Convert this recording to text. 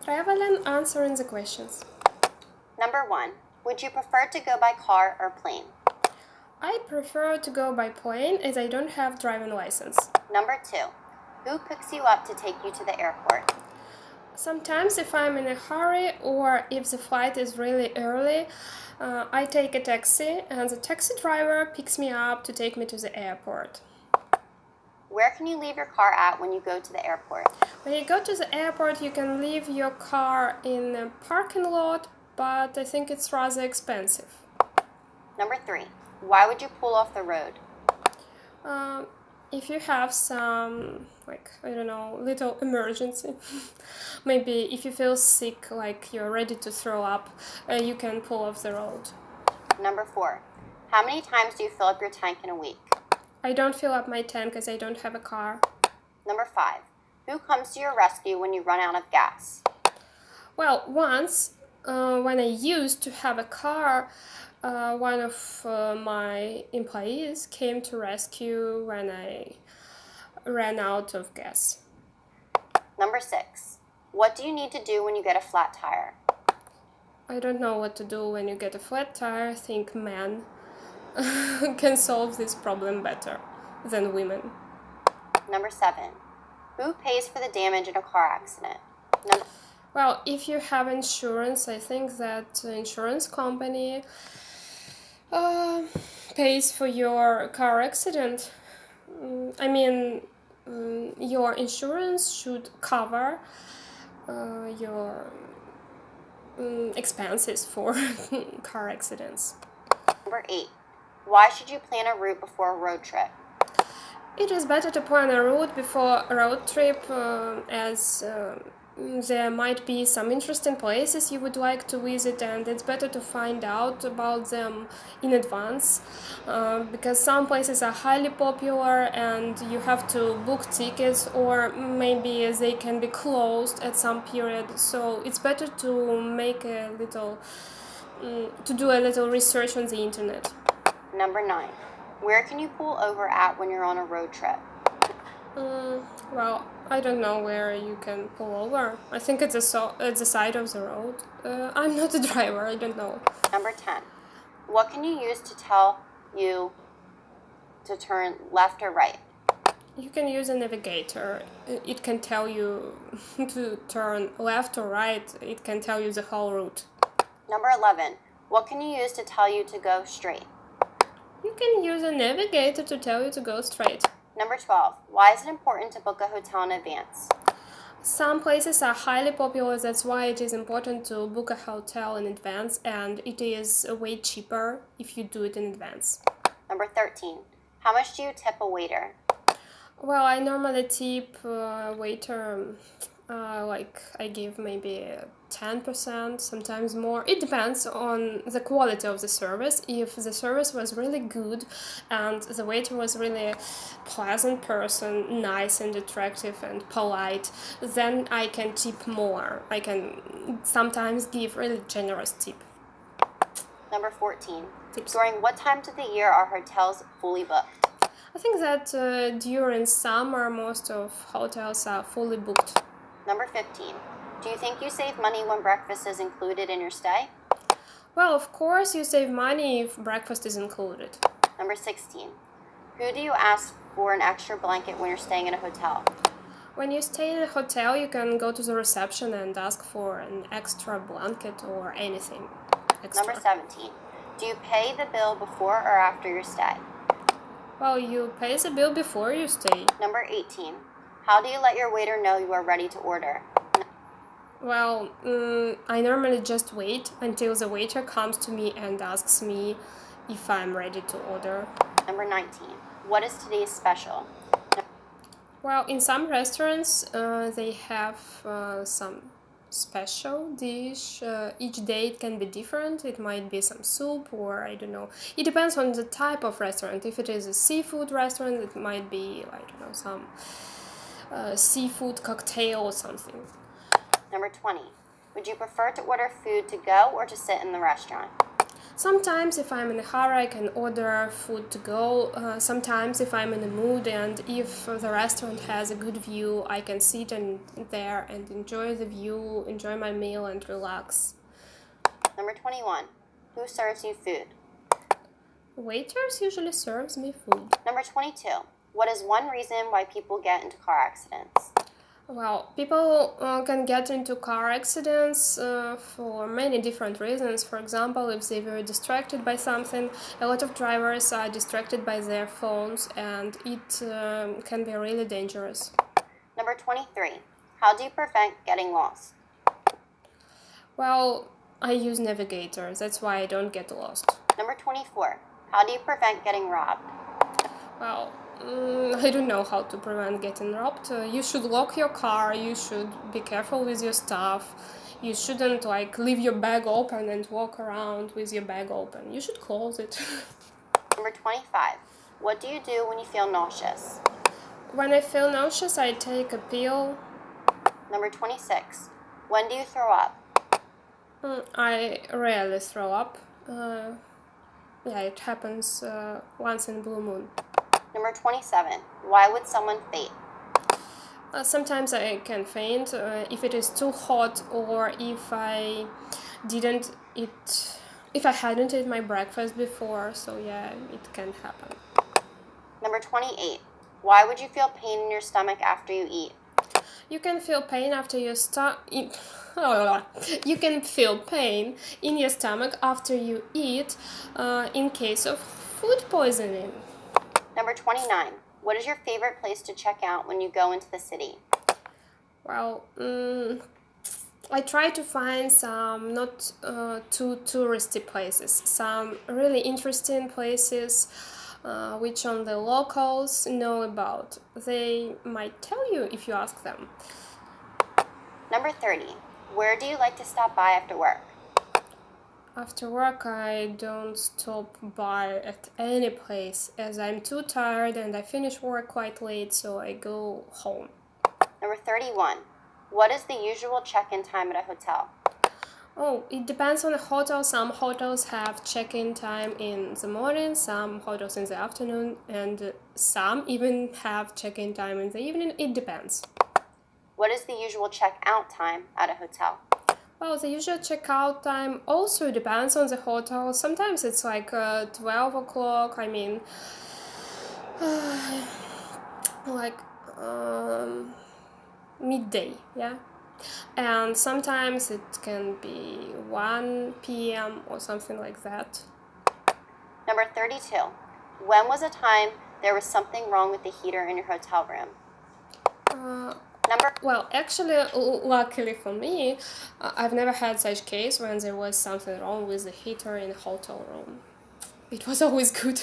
travel and answering the questions. Number 1. Would you prefer to go by car or plane? I prefer to go by plane as I don't have driving license. Number 2. Who picks you up to take you to the airport? Sometimes if I'm in a hurry or if the flight is really early, I take a taxi and the taxi driver picks me up to take me to the airport. Where can you leave your car at when you go to the airport? When you go to the airport, you can leave your car in a parking lot, but I think it's rather expensive. Number 3. Why would you pull off the road? If you have some, little emergency, maybe if you feel sick, like you're ready to throw up, you can pull off the road. Number 4. How many times do you fill up your tank in a week? I don't fill up my tank as I don't have a car. Number 5. Who comes to your rescue when you run out of gas? Well, once, when I used to have a car, one of my employees came to rescue when I ran out of gas. Number 6. What do you need to do when you get a flat tire? I don't know what to do when you get a flat tire. I think men can solve this problem better than women. Number 7. Who pays for the damage in a car accident? Well, if you have insurance, I think that the insurance company pays for your car accident. Your insurance should cover your expenses for car accidents. Number 8. Why should you plan a route before a road trip? It is better to plan a route before a road trip as there might be some interesting places you would like to visit, and it's better to find out about them in advance because some places are highly popular and you have to book tickets, or maybe they can be closed at some period. So it's better to make to do a little research on the internet. Number 9. Where can you pull over at when you're on a road trip? Well, I don't know where you can pull over. I think it's at the side of the road. I'm not a driver, I don't know. Number 10. What can you use to tell you to turn left or right? You can use a navigator. It can tell you to turn left or right. It can tell you the whole route. Number 11. What can you use to tell you to go straight? You can use a navigator to tell you to go straight. Number 12. Why is it important to book a hotel in advance? Some places are highly popular, that's why it is important to book a hotel in advance, and it is way cheaper if you do it in advance. Number 13. How much do you tip a waiter? Well, I normally tip a waiter, I give maybe 10%, sometimes more. It depends on the quality of the service. If the service was really good and the waiter was really pleasant person, nice and attractive and polite, then I can tip more. I can sometimes give really generous tip. Number 14. Tips. During what times of the year are hotels fully booked? I think that during summer most of hotels are fully booked. Number 15. Do you think you save money when breakfast is included in your stay? Well, of course you save money if breakfast is included. Number 16. Who do you ask for an extra blanket when you're staying in a hotel? When you stay in a hotel, you can go to the reception and ask for an extra blanket or anything extra. Number 17. Do you pay the bill before or after your stay? Well, you pay the bill before you stay. Number 18. How do you let your waiter know you are ready to order? Well, I normally just wait until the waiter comes to me and asks me if I'm ready to order. Number 19. What is today's special? Well, in some restaurants, they have some special dish. Each day it can be different. It might be some soup or I don't know. It depends on the type of restaurant. If it is a seafood restaurant, it might be, some seafood cocktail or something. Number 20. Would you prefer to order food to go or to sit in the restaurant? Sometimes, if I'm in a hurry, I can order food to go. Sometimes, if I'm in a mood and if the restaurant has a good view, I can sit in there and enjoy the view, enjoy my meal, and relax. Number 21. Who serves you food? Waiters usually serves me food. Number 22. What is one reason why people get into car accidents? Well, people can get into car accidents for many different reasons. For example, if they were distracted by something, a lot of drivers are distracted by their phones, and it can be really dangerous. Number 23. How do you prevent getting lost? Well, I use Navigator, that's why I don't get lost. Number 24. How do you prevent getting robbed? Well, I don't know how to prevent getting robbed. You should lock your car, you should be careful with your stuff. You shouldn't leave your bag open and walk around with your bag open. You should close it. Number 25. What do you do when you feel nauseous? When I feel nauseous, I take a pill. Number 26. When do you throw up? I rarely throw up. It happens once in a blue moon. Number 27. Why would someone faint? Sometimes I can faint if it is too hot or if I didn't eat, if I hadn't eaten my breakfast before. So yeah, it can happen. Number 28. Why would you feel pain in your stomach after you eat? You can feel pain after your You can feel pain in your stomach after you eat in case of food poisoning. Number 29. What is your favorite place to check out when you go into the city? Well, I try to find some not too touristy places, some really interesting places which only the locals know about. They might tell you if you ask them. Number 30. Where do you like to stop by after work? After work, I don't stop by at any place as I'm too tired and I finish work quite late, so I go home. Number 31. What is the usual check-in time at a hotel? Oh, it depends on the hotel. Some hotels have check-in time in the morning, some hotels in the afternoon, and some even have check-in time in the evening. It depends. What is the usual check-out time at a hotel? Well, the usual checkout time also depends on the hotel. Sometimes it's 12 o'clock, like midday, yeah? And sometimes it can be 1 p.m. or something like that. Number 32. When was a time there was something wrong with the heater in your hotel room? Well, actually, luckily for me, I've never had such case when there was something wrong with the heater in the hotel room. It was always good.